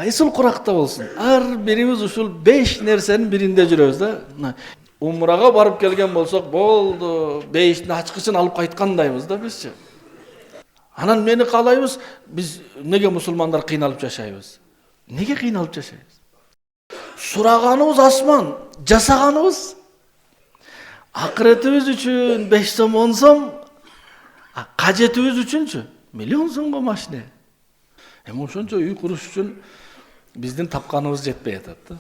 кайсыл куракта болсун, ар бирибиз ушул 5 нерсенин биринде жүрөбүз да. Умрага барып келген болсок, болду, 5-тин ачкычын алып кайткандайбыз да бизчи. Анан мени каалайбыз, биз неге мусулмандар кыйналып жашайбыз? Неге кыйналып жашайбыз? Сураганыбыз асман, жасаганыбыз акыретибиз үчүн 5 сом 10 сом, кажетибиз үчүнчү миллион сомго машина. Эми ошончо үй куруш үчүн биздин тапканыбыз жетпей атат да.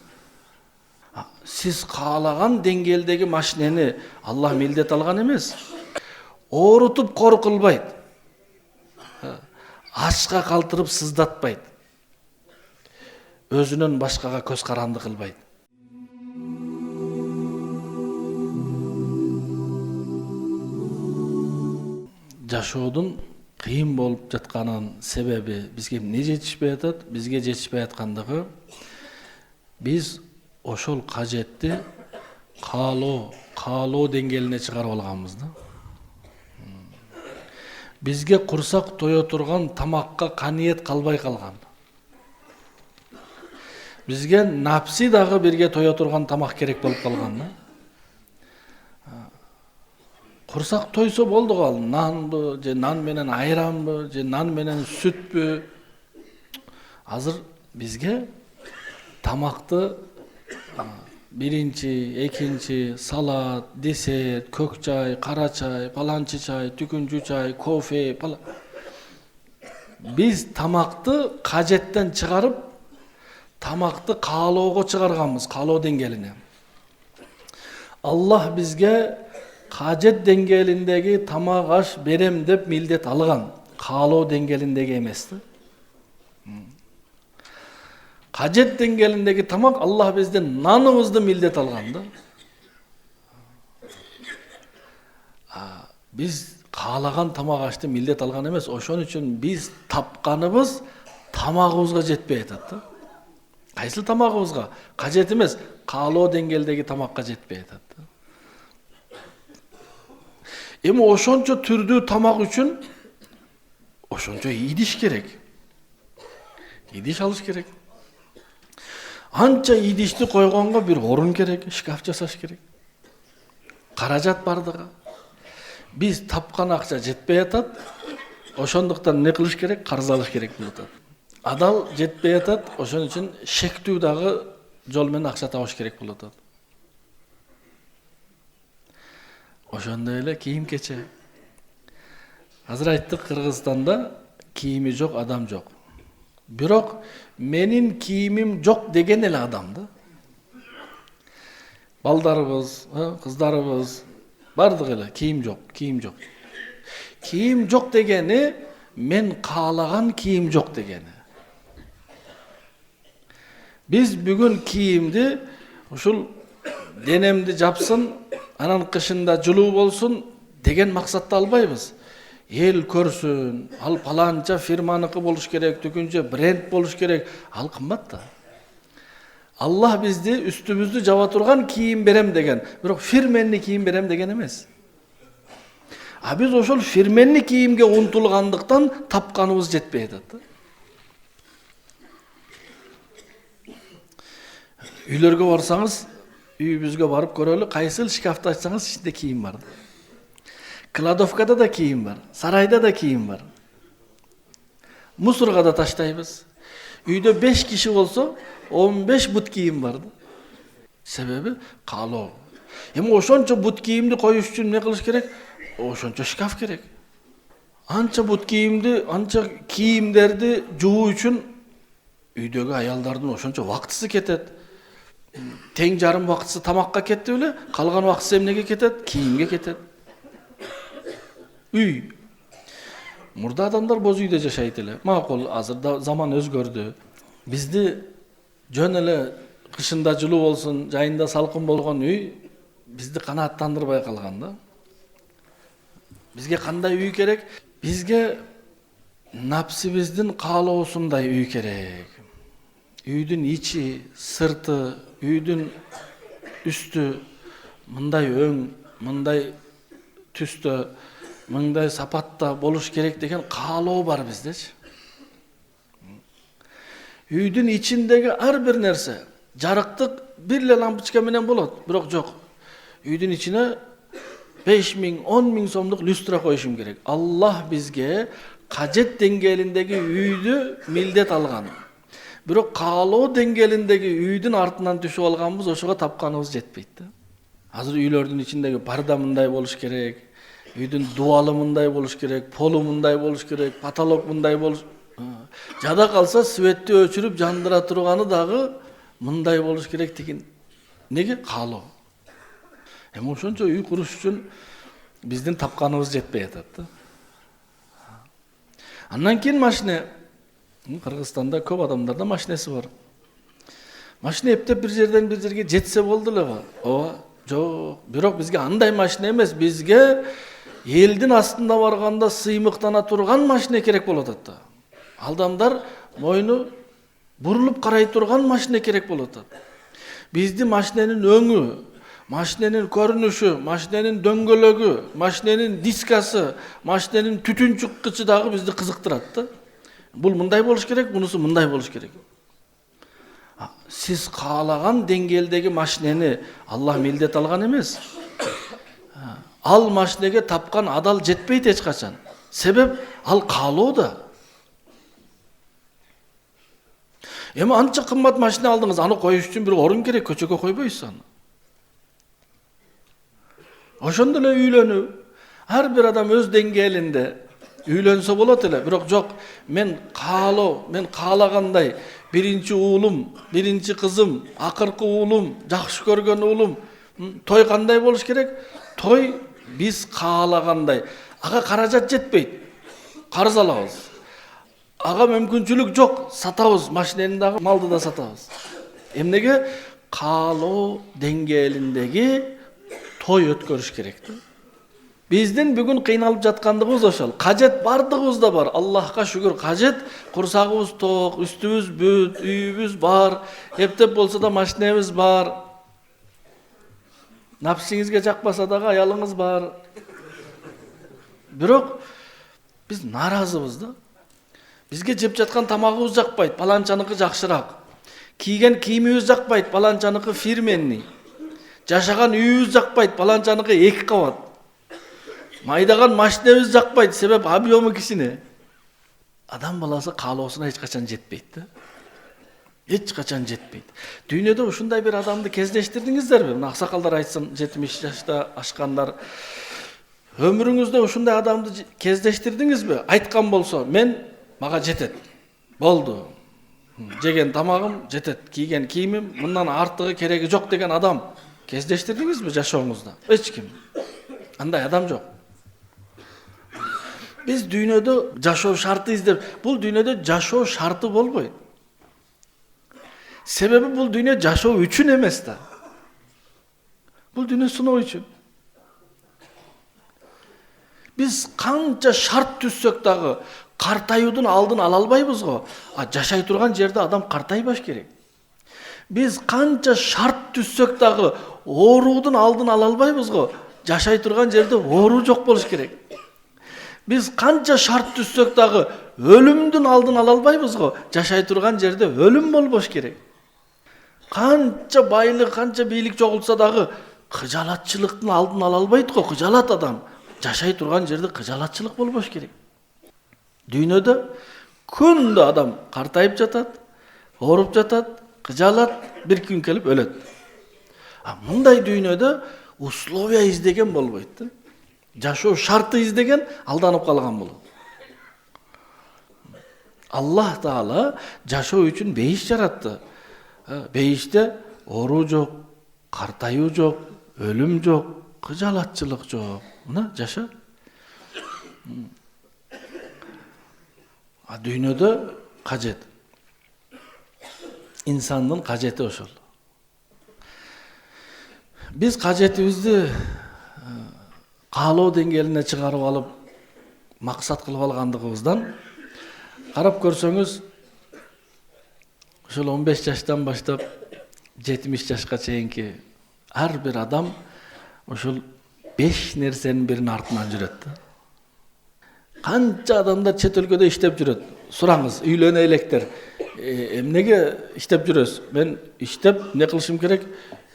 Сиз каалаган деңгээлдеги машинени Аллах милдет алган эмес. Оорутуп кор кылбайт. Ачка калтырып сыздатпайт. Өзүнөн башкага көз каранды кылбайт. Жашоодун кыйын болуп жатканын себеби бизге эмне жетишпей атат? Бизге жетишпей аткандыгы биз ошол кажетти каалоо деңгээлине чыгарып алганбыз да. Бизге курсак тое турган тамакка каниет калбай калган. Бизге напси дагы бирге тое турган тамак керек болуп калган да. Курсак тойсо болду ал, нанбы, же нан менен айранбы, же нан менен сүтпү. Азыр бизге тамакты биринчи, экинчи, салат, десерт, көк чай, кара чай, паланчы чай, түкүнчү чай, кофе, Биз тамакты кажеттен чыгарып, тамакты каалоого чыгарганбыз, каалоо деңгээлине. Аллах бизге кажет деңгээлиндеги тамак аш берем деп милдет алган, каалоо деңгээлиндеги эмес да. Кажет деңгээлиндеги тамак Аллах бизден наныбызды милдет алган да. Биз каалаган тамак ашты милдет алган эмес, ошон үчүн биз тапканыбыз тамагыбызга жетпей атат да. Кайсыл тамагыбызга? Кажет эмес, каалоо деңгээлдеги тамакка жетпей атат да. Эми ошончо түрдүү тамак үчүн ошончо идиш керек. Идиш алыш керек. Анча идишти койгонго бир орун керек, шкаф жасаш керек. Каражат бардыгы. Биз тапкан акча жетпей атат. Ошондуктан не кылыш керек? Карыз алыш керек болуп атат. Адал жетпей атат, ошон үчүн шектүү дагы жол менен акча табыш керек болуп атат. Ошондой эле кийим кече. Азыр айттык, Кыргызстанда кийими жок, адам жок. Бирок менин кийимим жок деген эле адам да. Балдарыбыз, кыздарыбыз бардык эле кийим жок. Кийим жок дегени мен каалаган кийим жок дегени. Биз бүгүн кийимди ушул денемди жапсын, анан кышында жылуу болсун деген максатта албайбыз. Эл көрсүн, ал паланча фирманыкы болуш керек, түкүнчө бренд болуш керек, ал кымбат да. Аллах бизди үстүбүздү жаба турган кийим берем деген, бирок фирменный кийим берем деген эмес. Биз ошол фирменный кийимге умтулгандыктан тапканыбыз жетпей атат. Үйлөргө барсаңыз, үйүбүзгө барып көрөлү, кайсыл шкафты ачсаңыз ичинде кийим бар. Кладовкада да кийим бар, сарайда да кийим бар. Мусорго да таштайбыз. Үйдө 5 киши болсо, 15 бут кийим бар. Себеби каалоо. Эми ошончо бут кийимди коюш үчүн эмне кылыш керек? Ошончо шкаф керек. Анча бут кийимди, анча кийимдерди жуу үчүн үйдөгү аялдардын ошончо убактысы кетет. Тең жарым убактысы тамакка кетти беле, калган убактысы эмнеге кетет? Кийимге кетет. Үй. Мурда адамдар боз үйдө жашайт эле. Макул, азыр заман өзгөрдү. Бизди жөн эле кышында жылуу болсун, жайында салкын болгон үй бизди канааттандырбай калган да. Бизге кандай үй керек? Бизге напсибиздин каалоосундай үй керек. Үйдүн ичи, сырты, үйдүн үстү мындай өң, мындай түстө, мындай сапатта болуш керек деген каалоо бар биздечи. Үйдүн içindeki her bir nerse жарыктык bir эле лампочка менен болот, бирок жок. Үйдүн içine 5.000, 10.000 сомдук люстра коюшум керек. Аллах бизге кажет деңгээлиндеги үйдү милдет алган. Бирок каалоо деңгээлиндеги үйдүн артынан түшүп алганбыз, ошого тапканыбыз жетпейт да. Азыр үйлөрдүн ичиндеги парда мындай болуш керек, үйдүн дубалы мындай болуш керек, полу мындай болуш керек, потолок мындай болуш. Жада калса светти өчүрүп жандыра турганы дагы мындай болуш керек деген. Неге? Каалоо. Эми ошончо үй куруш үчүн биздин тапканыбыз жетпей атат да. Андан кийин машина. Кыргызстанда көп адамдарда машинеси бар. Машина эптеп бир жерден бир жерге жетсе болду эле го. Ооба, жок. Бирок бизге андай машина эмес, бизге элдин астында барганда сыймыктана турган машина керек болот атат. Адамдар мойну бурулуп карай турган машина керек болот атат. Бизди машинанын өңү, машинанын көрүнүшү, машинанын дөңгөлөгү, машинанын дискасы, машинанын түтүн чыккычы дагы бизди кызыктырат да. Бул мындай болуш керек, бунусу мындай болуш керек. Сиз каалаган деңгээлдеги машинени Аллах милдет алган эмес. Ал машинеге тапкан адал жетпейт эч качан. Себеп ал каалоодо. Эми анча кымбат машина алдыңыз, аны коюш үчүн бир орун керек, көчөгө койбойсуз аны. Ошондой эле үйлөнүү. Ар бир адам өз деңгээлинде үйлөнсө болот эле, бирок жок, мен каалоо, мен каалагандай биринчи уулум, биринчи кызым, акыркы уулум, жакшы көргөн уулум, той кандай болуш керек? Той биз каалагандай. Ага каражат жетпейт. Карыз алабыз. Ага мүмкүнчүлүк жок, сатабыз, машинени дагы, малды да сатабыз. Эмнеге? Каалоо деңгээлиндеги той өткөрүш керек да. Биздин бүгүн кыйналып жаткандыгыбыз ошол. Кажет бардыгыбызда бар. Аллахка шүгүр, кажет, курсагыбыз ток, үстүбүз бүт, үйүбүз бар, эптеп болсо да машинебиз бар. Напсиңизге жакпаса дагы аялыңыз бар. Бирок биз наразыбыз да. Бизге жеп жаткан тамагыбыз жакпайт, паланчаныкы жакшыраак. Кийген кийимибиз жакпайт, паланчаныкы фирменный. Жашаган үйүбүз жакпайт, паланчаныкы 2 кабат. Майдаган машинебиз жакпайт, себеп объему кичине. Адам баласы каалоосуна эч качан жетпейт да. Эч качан жетпейт. Дүйнөдө ушундай бир адамды кездештирдиңиздерби? Мына аксакалдар айтсын, 70 жашта ашкандар. Өмүрүңүздө ушундай адамды кездештирдиңизби? Айткан болсо, мен мага жетет. Болду. Жеген тамагым жетет, кийген кийимим, мындан артыгы кереги жок деген адам кездештирдиңизби жашооңузда? Эч ким. Андай адам жок. Биз дүйнөдө жашоо шарты издеп, бул дүйнөдө жашоо шарты болбойт. Себеби бул дүйнө жашоо үчүн эмес да. Бул дүйнө сыноо үчүн. Биз канча шарт түзсөк дагы картаюудун алдын ала албайбыз го. Жашай турган жерде адам картайбаш керек. Биз канча шарт түзсөк дагы ооруудун алдын ала албайбыз го. Жашай турган жерде оору жок болуш керек. Биз канча шарт түзсөк дагы өлүмдүн алдын ала албайбыз го. Жашай турган жерде өлүм болбош керек. Канча байлык, канча бийлик жогулса дагы кыжалатчылыктын алдын ала албайт го. Кыжалат адам. Жашай турган жерде кыжалатчылык болбош керек. Дүйнөдө күндө адам картайып жатат, ооруп жатат, кыжалат, бир күн келип өлөт. Мындай дүйнөдө условия издеген болбойт да. Жашоо шарты издеген алданып калган болот. Аллах Таала жашоо үчүн бейиш жаратты. Бейиште оору жок, картаюу жок, өлүм жок, кыжалатчылык жок. Мына жаша. Дүйнөдө кажет. Инсандын кажети ошол. Биз кажетибизди каалоо деңгээлине чыгарып алып, максат кылып алгандыгыбыздан карап көрсөңүз, ошол 15 жаштан баштап 70 жашка чейинки ар бир адам ошол 5 нерсенин биринин артынан жүрөт. Канча адамдар чет өлкөдө иштеп жүрөт. Сураңыз, үйлөнө электер. Emnege iштеп жүрөсүz? Мен иштеп не кылышым керек?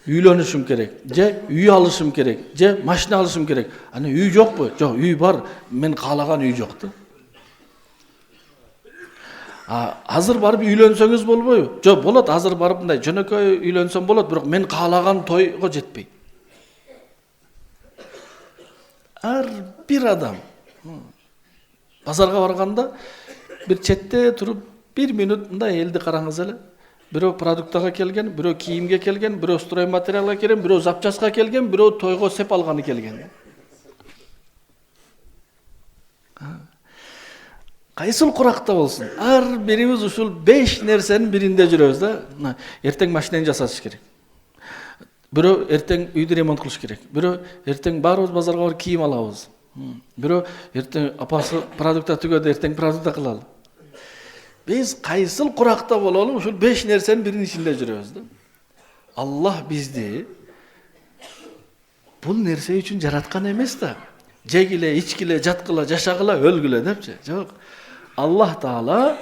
Үйлөнүшүм керек, же үй алышым керек, же машина алышым керек. Аны үй жокпу? Жок, үй бар. Мен каалаган үй жок да. Азыр барып үйлөнсөңүз болбойбу? Жок, болот. Азыр барып мындай жөнөкөй үйлөнсөм болот, бирок мен каалаган тойго жетпейт. Ар бир адам базарга барганда бир четте туруп 1 минут мындай элди караңыз эле. Бирөө продуктага келген, бирөө кийимге келген, бирөө строй материалга келген, бирөө запчастка келген, бирөө тойго сеп алганы келген. Кайсыл куракта болсун, ар бирибиз ушул 5 нерсенин биринде жүрөбүз да. Эртең машинени жасаш керек. Бирөө эртең үйдү ремонт кылыш керек. Бирөө эртең баарыбыз базарга барып кийим алабыз. Бирөө эртең апасы продукта түгөдө, эртең продукта кылалы. Biz кайсыл куракта бололу, ушул 5 нерсенин биринин ичинде жүрөбүз да. Аллах бизди бул нерсе үчүн жараткан эмес да. Жегиле, ичкиле, жаткыла, жашагыла, өлгүлө депчи. Жок. Аллах Таала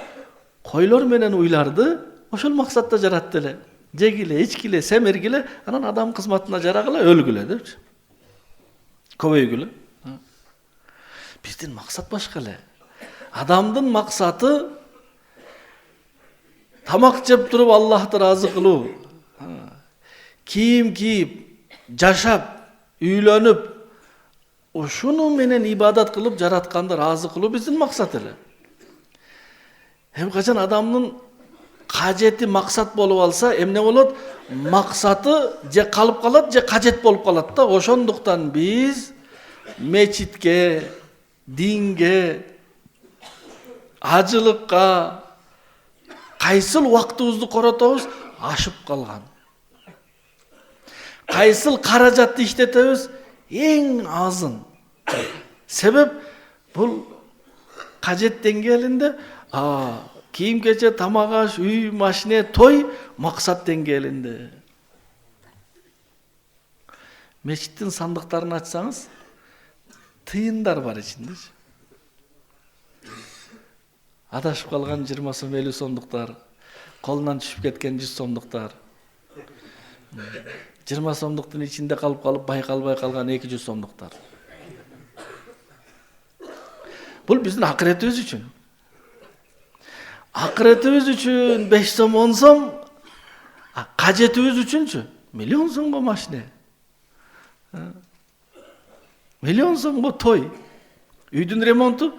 койлор менен уйларды ошол максатта жаратты эле. Жегиле, ичкиле, семиргиле, анан адам кызматына жарагыла, өлгүлө депчи. Көбөйгүлө. Биздин максат башка эле. Адамдын максаты тамак жеп туруп Аллахты разы кылуу. Кийим кийип, жашап, үйлөнүп, ошону менен ибадат кылып жаратканды разы кылуу биздин максат эле. Эми качан адамдын кажети максат болуп алса, эмне болот? Максаты же калып калат, же кажет болуп калат да. Ошондуктан биз мечитке, динге, ажылыкка кайсыл убактыбызды коротобуз ашып калган. Кайсыл каражатты иштетебиз эң азын. Себеп бул кажет деңгээлинде, кийим кече, тамак аш, үй, машина, той максат деңгээлинде. Мечиттин сандыктарын ачсаңыз, тыйындар бар ичинде. Адашып калган 20 сом, 50 сомдуктар, колунан түшүп кеткен 100 сомдуктар. 20 сомдуктун ичинде калып байкалбай калган 200 сомдуктар. Бул биздин акыретибиз үчүн. Акыретибиз үчүн 5 сом, 10 сом, кажетибиз үчүнчү миллион сомго машина. Миллион сомго той. Үйдүн ремонту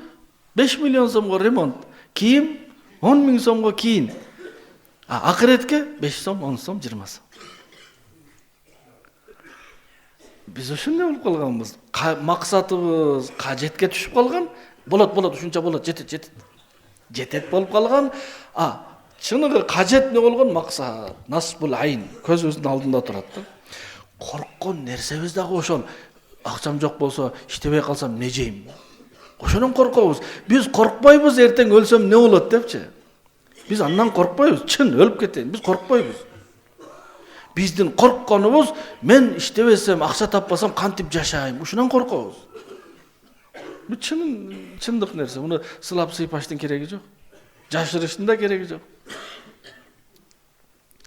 5 миллион сомго ремонт. Кийим 10 миң сомго кийин. Акыретке 5 сом, 10 сом, 20 сом. Биз ошондой болуп калганбыз. Максатыбыз кажетке түшүп калган. Болот, ушунча болот, жетет. Жетет болуп калган. Чыныгы кажет не болгон? Максат. Насбул айн. Көзүбүздүн алдында турат да. Корккон нерсебиз дагы ошол. Акчам жок болсо, иштебей калсам эмне жейм? Ошонун коркобуз. Биз коркпойбуз, эртең өлсөм не болот депчи. Биз андан коркпойбуз. Чын өлүп кетейин. Биз коркпойбуз. Биздин коркконубуз, мен иштебесем, акча таппасам кантип жашайм? Ушунан коркобуз. Бул чындык нерсе. Муну сылап сыйпаштын кереги жок. Жашырыштын да кереги жок.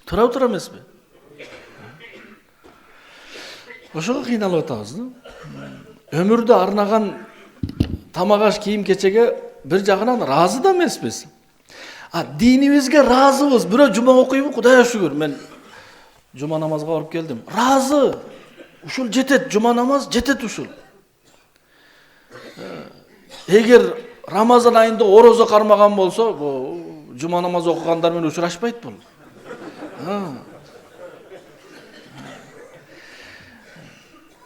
Тура эмеспи? Ошого кыйналып атабыз да. Өмүрдү арнаган тамак аш, кийим кечеге бир жагынан разы да эмеспиз. Динибизге разыбыз. Бирөө жума окуйбу, Кудайга шүгүр. Мен жума намазга барып келдим. Разы. Ушул жетет, жума намаз жетет ушул. Эгер Рамазан айында орозо кармаган болсо, бу жума намаз окугандар менен учурашпайт бул.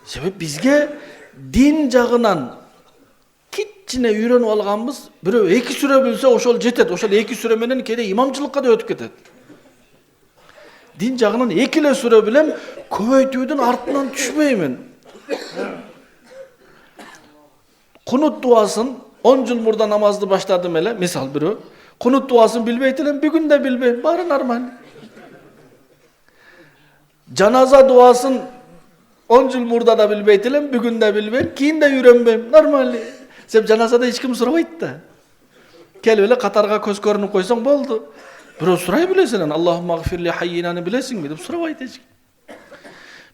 Себеп бизге дин жагынан кичине үйрөнүп алганбыз. Бирөө 2 сүрө билсе ошол жетет. Ошол 2 сүрө менен кээде имамчылыкка да өтүп кетет. Дин жагынан 2 эле сүрө билем, көбөйтүүдүн артынан түшпөймүн. Кунут дуасын 10 жыл мурда намазды баштадым эле, мисал бирөө. Кунут дуасын билбейт элем, бүгүн да билбейм, баары нормаль. Жаназа дуасын 10 жыл мурда да билбейт элем, бүгүн да билбейм, кийин да үйрөнбөйм, нормаль. Себеп жаназада эч ким сурабайт да. Келип эле катарга көз көрүнүп койсоң болду. Бирөө сурай билесин, Аллахумма гфирли хаййинаны билесиңби деп сурабайт эч.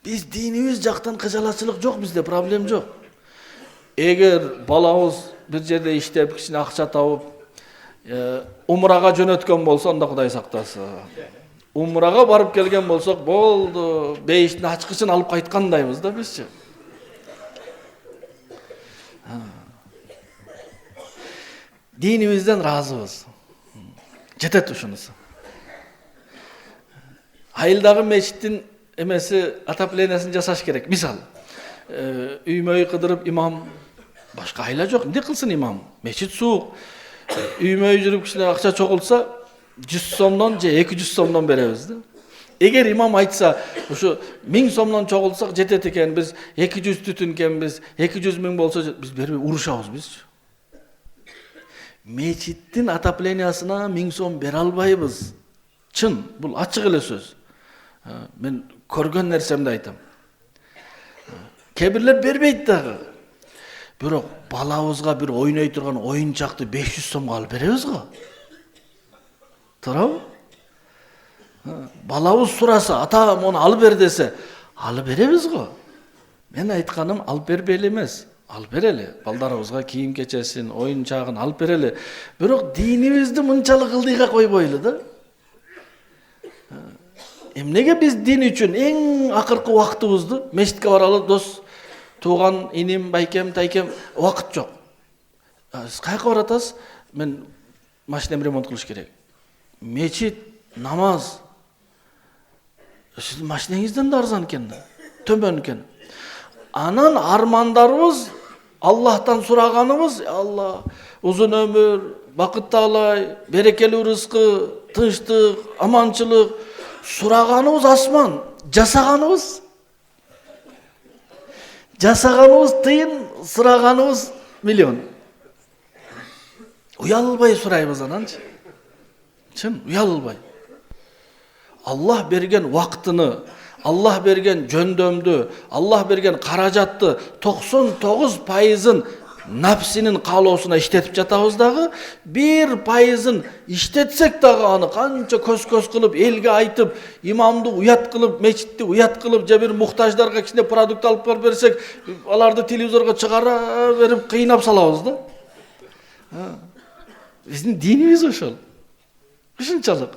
Биз динибиз жактан кыжалачылык жок, бизде проблем жок. Эгер балабыз бир жерде иштеп, кичине акча табып, умрага жөнөткөн болсо, анда Кудай сактасын. Умрага барып келген болсок, болду, бейиштин ачкычын алып кайткандайбыз да бизчи. Динибизден разыбыз. Жетет ушунусу. Айылдагы мечиттин эмеси отоплениясын жасаш керек. Мисал, үймөй кыдырып имам, башка айла жок, эмне кылсын имам? Мечит суук. Үймөй жүрүп кичине акча чогултса, 100 сомдон же 200 сомдон беребиз да. Эгер имам айтса, ушу 1000 сомдон чогултсак жетет экен, биз 200 түтүн экенбиз, 200 миң болсо биз бербей урушабыз биз. Мечиттин отоплениясына 1000 сом бере албайбыз. Чын, бул ачык эле сөз. Мен көргөн нерсемди айтам. Кебирлер бербейт дагы. Бирок балабызга бир ойной турган оюнчакты 500 сомго алып беребиз го. Туурабы? Балабыз сураса, ата мону алып бер десе, алып беребиз го. Мен айтканым алып бербейли эмес. Алып берели. Балдарыбызга кийим кечесин, оюнчагын алып берели. Бирок динибизди мынчалык ылдыйга койбойлу да. Эмнеге биз дин үчүн эң акыркы убактыбызды мечитке баралы, дос, тууган, иним, байкем, тайкем, убакыт жок. Сиз каяка баратасыз? Мен машинем ремонт кылыш керек. Мечит, намаз. Сиздин машинеңизден да арзан экен да, төмөн экен. Анан армандарыбыз, Аллахтан сураганыбыз, Алла узун өмүр, бакыт таалай, берекелүү рызкы, тынчтык, аманчылык. Сураганыбыз асман, жасаганыбыз тыйын, сураганыбыз миллион. Уялбай сурайбыз ананчы. Чын, уялбай. Аллах берген вактыны, Аллах берген жөндөмдү, Аллах берген каражатты 99%-ын напсинин каалоосуна иштетип жатабыз дагы, 1%-ын иштетсек дагы аны канча көз кылып, элге айтып, имамды уят кылып, мечитти уят кылып, же бир муктаждарга кичине продукт алып барып берсек, аларды телевизорго чыгара берип кыйнап салабыз да. Биздин динибиз ошол. Ушунчалык.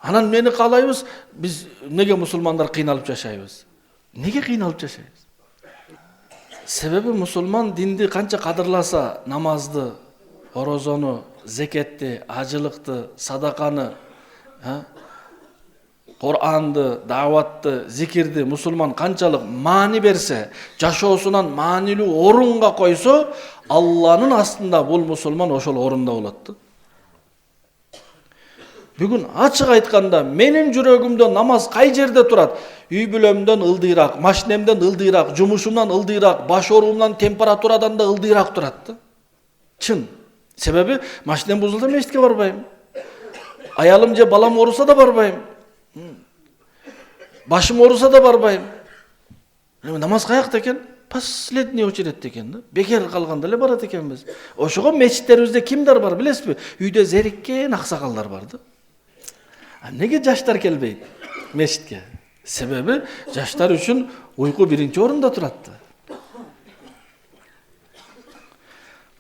Анан мени каалайбыз, биз неге мусулмандар кыйналып жашайбыз? Неге кыйналып жашайбыз? Себеби мусулман динди канча кадырласа, намазды, орозону, зекетти, ажылыкты, садаканы, Куранды, даватты, зикирди мусулман канчалык маани берсе, жашоосунан маанилүү орунга койсо, Алланын астында бул мусулман ошол орунда болот. Бүгүн ачык айтканда менин жүрөгүмдө намаз кай жерде турат? Үй бүлөмдөн ылдыйраак, машинемден ылдыйраак, жумушумдан ылдыйраак, баш оорумдан, температурадан да ылдыйраак турат. Чын. Себеби машинем бузулса мечитке барбайм. Аялым же балам ооруса да барбайм. Башым ооруса да барбайм. Намаз каякта экен? Последний очередте экен да. Бекер калганда эле барат экенбиз. Ошого мечиттерибизде кимдер бар билесизби? Үйдө зериккен аксакалдар бар да. Неге жаштар келбейт мечитке? Себеби жаштар үчүн уйку биринчи орунда турат.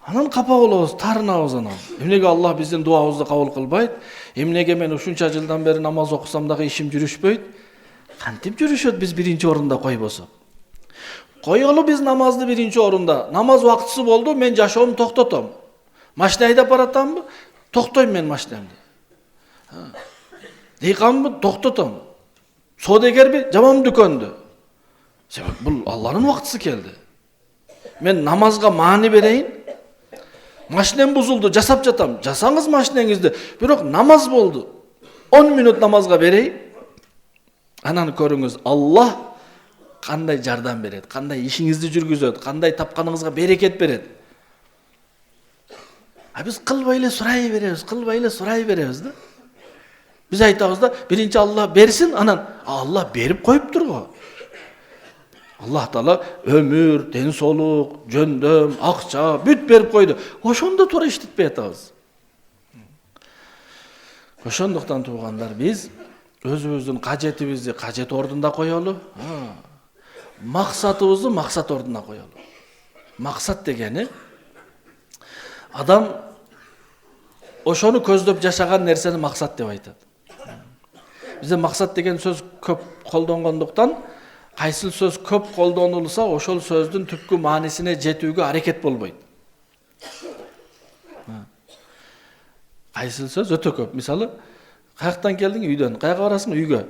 Анан капа болобуз, тарынабыз анан. Эмнеге Аллах биздин дуабызды кабыл кылбайт? Эмнеге мен ушунча жылдан бери намаз окусам дагы ишим жүрүшпөйт? Кантип жүрүшөт биз биринчи орунда койбосок? Койолу биз намазды биринчи орунда. Намаз убактысы болду, мен жашоомду токтотом. Машина айдап баратамбы? Токтойм мен машинамды. Дыйканбы? Токтотом. Соодагерби? Жамам дүкөндү. Себеп бул Алланын убактысы келди. Мен намазга маани берейин. Машинем бузулду, жасап жатам. Жасаңыз машинеңизди. Бирок намаз болду. 10 минут намазга берейин. Анан көрүңүз, Аллах кандай жардам берет, кандай ишиңизди жүргүзөт, кандай тапканыңызга берекет берет. Биз кылбай эле сурай беребиз да. Биз айтабыз да, биринчи Аллах берсин, анан Аллах берип коюптур го. Аллах Таала өмүр, ден соолук, жөндөм, акча бүт берип койду. Ошондо туура иштетпей атабыз. Ошондуктан туугандар, биз өзүбүздүн кажетибизди кажет ордунда коелу, максатыбызды максат ордуна коелу. Максат дегени адам ошону көздөп жашаган нерсени максат деп айтат. Бизде максат деген сөз көп колдонгондуктан, кайсыл сөз көп колдонулса, ошол сөздүн түпкү маанисине жетүүгө аракет болбойт. Кайсыл сөз өтө көп. Мисалы, каяктан келдиң? Үйдөн. Каяка барасың? Үйгө.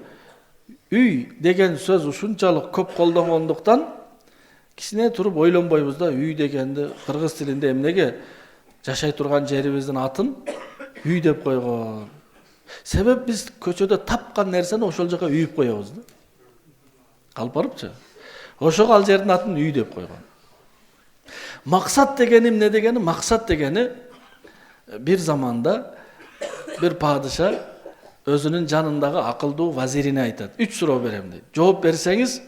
Үй деген сөз ушунчалык көп колдонгондуктан, кичине туруп ойлонбойбуз да, үй дегенди кыргыз тилинде эмнеге жашай турган жерибиздин атын үй деп койгон. Себеп биз көчөдө тапкан нерсени ошол жака үйүп коебуз да. Калып барыпчы. Ошого ал жердин атын үй деп койгон. Максат дегени эмне дегени? Максат дегени бир заманда бир падыша өзүнүн жанындагы акылдуу вазирине айтат. 3 суроо берем дейт. Жооп берсеңиз,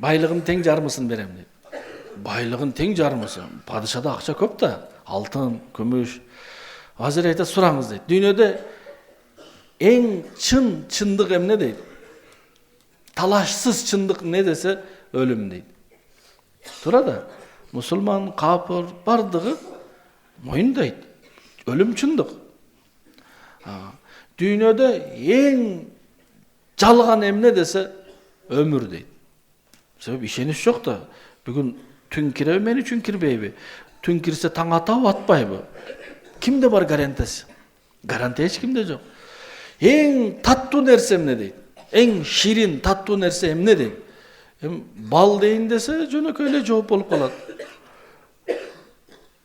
байлыгын тең жармысын берем дейт. Байлыгын тең жармысын. Падышада акча көп да, алтын, күмүш. Вазир айтат, сураңыз дейт. Дүйнөдө эң чындык эмне дейт? Талашсыз чындык не десе, өлүм дейт. Тура да, мусулман, капыр, бардыгы моюндайт. Өлүм чындык. Дүйнөдө эң жалган эмне десе, өмүр дейт. Себеп ишенич жок да. Бүгүн түн киреби, мен үчүн кирбейби? Түн кирсе таң атабы, атпайбы? Кимде бар гарантиясы? Гарантия эч кимде жок. Эң таттуу нерсе эмне дейт? Эң ширин, таттуу нерсе эмне дейт? Бал дейин десе, жөнөкөй эле жооп болуп калат.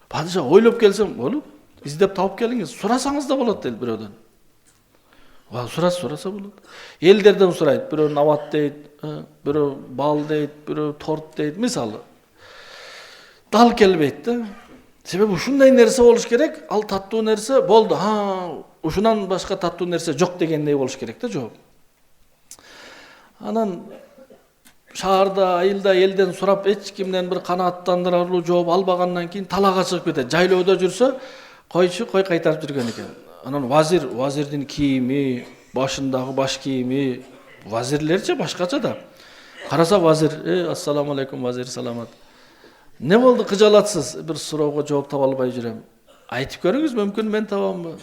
Падыша ойлоп келсем, болуп, издеп тауып келиңиз, сурасаңыз да болот дейт бирөөдөн. Сураса болот. Элдерден сурайт, бирөө нават дейт, бирөө бал дейт, бирөө торт дейт, мисалы. Дал келбейт да. Себеби ушундай нерсе болуш керек, ал таттуу нерсе болду. Ушунан башка таттуу нерсе жок дегендей болуш керек да жооп. Анан шаарда, айылда элден сурап, эч кимден бир канааттандырарлуу жооп албагандан кийин талаага чыгып кетет. Жайлоодо жүрсө, койчу кой кайтарып жүргөн экен. Анан вазирдин кийими, башындагы баш кийими, вазирлерче башкача да. Караса вазир, ассаламу алейкум вазир, саламат. Не болду, кыжалатсыз? Бир суроого жооп таба албай жүрөм. Айтып көрүңүз, мүмкүн мен табамбы?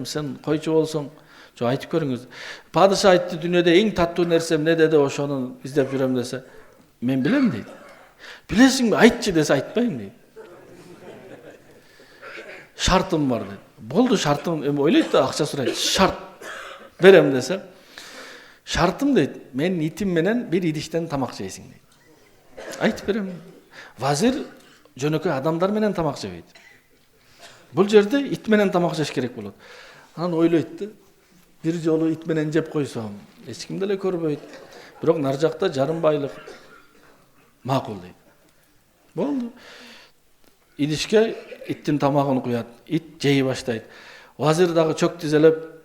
Сен койчу болсоң, жо айтып көрүңүз. Падыша айтты, дүйнөдө эң таттуу нерсе эмне деди, ошону издеп жүрөм десе, мен билем дейт. Билесиңби, айтчы десе, айтпайм дейт. Шартым бар дейт. Болду, шартым, ойлойт да, акча сурайт. Шарт берем десе, шартым дейт, мен итим менен бир идиштен тамак жейсиң дейт. Айтып берем. Вазир жөнөкөй адамдар менен тамак жебейт. Бул жерде ит менен тамак жеш керек болот. Анан ойлойт да, бир жолу ит менен жеп койсом, эч ким деле көрбөйт. Бирок нар жакта жарым байлык макул дейт. Болду. Идишке иттин тамагын куят, ит жей баштайт. Вазир дагы чөк тизелеп,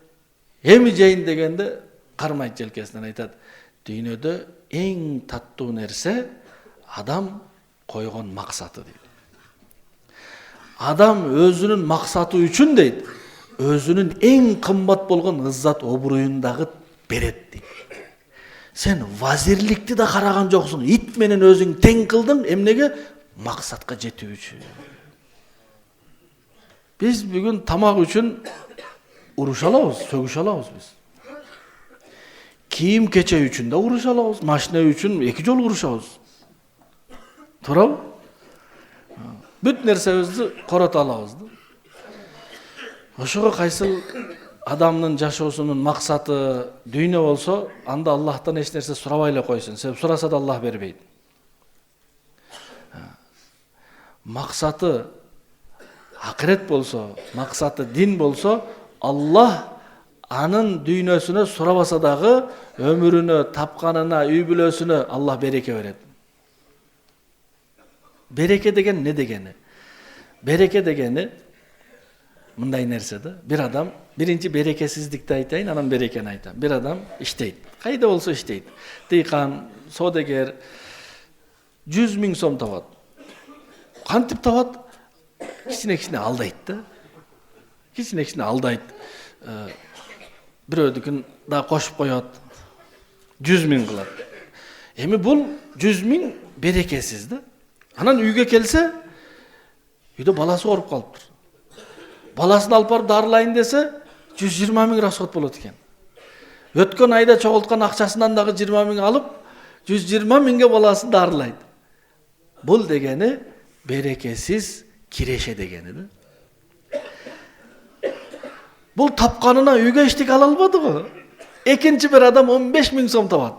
эми жейин дегенде кармайт желкесинен, айтат, дүйнөдө эң таттуу нерсе адам койгон максаты дейт. Адам өзүнүн максаты үчүн дейт, өзүнүн эң кымбат болгон ыззат обуруйун дагы берет дейт. Сен вазирликти да караган жоксуң, ит менен өзүң тең кылдың, эмнеге? Максатка жетүү үчүн. Биз бүгүн тамак үчүн уруша алабыз, сөгүшө алабыз биз. Кийим кече үчүн да уруша алабыз, машина үчүн 2 жолу урушабыз. Туурабы? Бүт нерсебизди корото алабыз да. Ошого кайсыл адамдын жашоосунун максаты дүйнө болсо, анда Аллахтан эч нерсе сурабай эле койсун. Себеп сураса да Аллах бербейт. Максаты акырет болсо, максаты дин болсо, Аллах анын дүйнөсүнө сурабаса дагы өмүрүнө, тапканына, үй бүлөсүнө Аллах береке берет. Береке деген не дегени? Береке дегени мындай нерсе да. Бир адам, биринчи берекесиздикти айтайын, анан берекени айтам. Бир адам иштейт. Кайда болсо иштейт. Дыйкан, содегер 100 000 сом табат. Кантип табат? Кичине алдайт да. Кичине алдайт. бирөөдүкүн да кошуп коет. 100 000 кылат. Эми бул 100 000 берекесиз да. Анан үйгө келсе, үйдө баласы ооруп калыптыр. Баласын алып барып дарылайын десе, 120 000 расход болот экен. Өткөн айда чогулткан акчасынан дагы 20 000 алып, 120 000ге баласын дарылайт. Бул дегени берекесиз киреше дегени да. Бул тапканына үйгө эчтеке ала албады го. Экинчи бир адам 15 000 сом табат.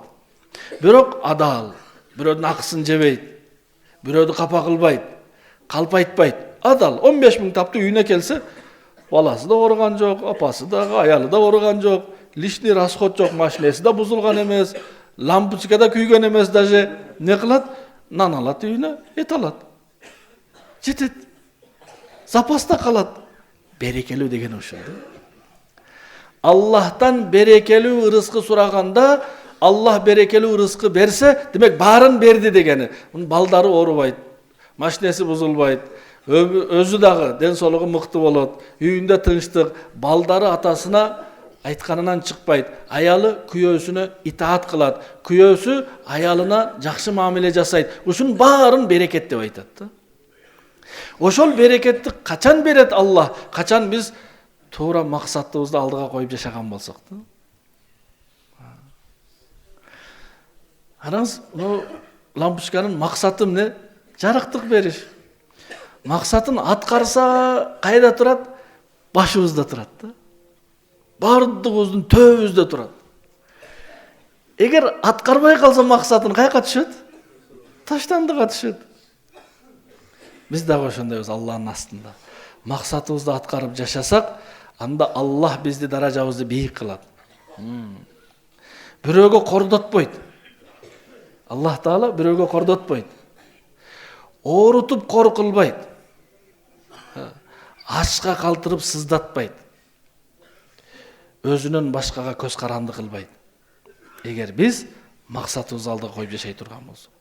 Бирок адал, бирөөдүн акысын жебейт, бирөөдү капа кылбайт, калп айтпайт. Адал 15 000 тапты, үйүнө келсе, баласы да ооруган жок, апасы да, аялы да ооруган жок, лишний расход жок, машинеси да бузулган эмес, лампочка да күйгөн эмес, даже не кылат? Нан алат үйүнө, эт алат. Жетет. Запаста калат. Берекелүү деген ушул да. Аллахтан берекелүү ырыскы сураганда, Аллах берекелүү ырыскы берсе, демек баарын берди дегени. Балдары оорубайт, машинеси бузулбайт, өзү дагы ден соолугу мыкты болот, үйүндө тынчтык, балдары атасына айтканынан чыкпайт, аялы күйөөсүнө итаат кылат, күйөөсү аялына жакшы мамиле жасайт. Ушунун баарын берекет деп айтат да. Ошол берекетти качан берет Аллах? Качан биз туура максатыбызды алдыга коюп жашаган болсок да. Караңыз, лампочканын максаты эмне? Жарыктык бериш. Максатын аткарса кайда турат? Башыбызда турат да. Бардыгыбыздын төбүбүздө турат. Эгер аткарбай калса максатын кайка түшөт? Таштандыга түшөт. Биз дагы ошондойбуз Аллахтын астында. Максатыбызды аткарып жашасак, анда Аллах бизди даражабызды бийик кылат. Бирөөгө кордотпойт. Аллах Таала бирөөгө кордотпойт. Оорутуп кор кылбайт. Ачка калтырып сыздатпайт. Өзүнөн башкага көз каранды кылбайт. Эгер биз максатыбызды алдыга коюп жашай турган болсок.